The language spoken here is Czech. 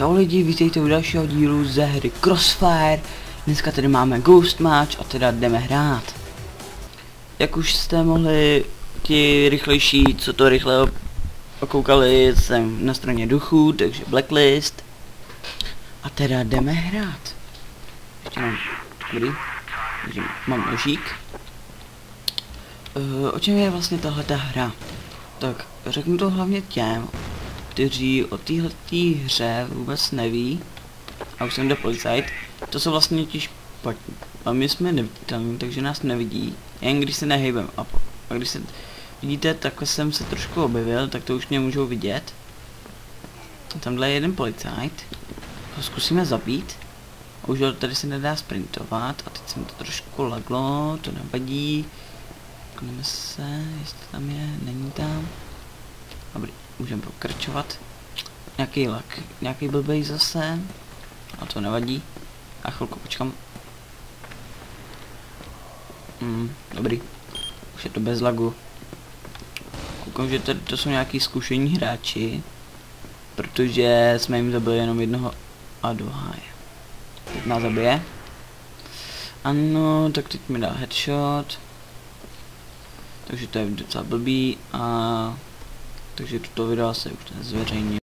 Čau lidi, vítejte u dalšího dílu ze hry Crossfire. Dneska tady máme Ghost Match a teda jdeme hrát. Jak už jste mohli ti rychlejší, co to rychle okoukali, jsem na straně duchů, takže Blacklist. A teda jdeme hrát. Ještě mám, dobrý, takže mám nožík. O čem je vlastně tahleta hra? Tak řeknu to hlavně těm, kteří o téhletý hře vůbec neví. A už jsem jde policajt. To jsou vlastně ti špatní. A my jsme neviditelní, takže nás nevidí. Jen když se nehejbem. A když se vidíte, takhle jsem se trošku objevil, tak to už mě můžou vidět. A tamhle je jeden policajt. Ho zkusíme zabít. Už tady se nedá sprintovat. A teď jsem to trošku laglo, to nevadí. Koukneme se, jestli tam je, není tam. Dobrý, můžeme pokračovat. Nějaký lag, nějaký blbej zase. A to nevadí. A chvilku počkám. Dobrý. Už je to bez lagu. Koukám, že tady to jsou nějaký zkušení hráči. Protože jsme jim zabili jenom jednoho a dva. Teď nás zabije. Ano, tak teď mi dá headshot. Takže to je docela blbý a takže tuto video se už nezveřejní.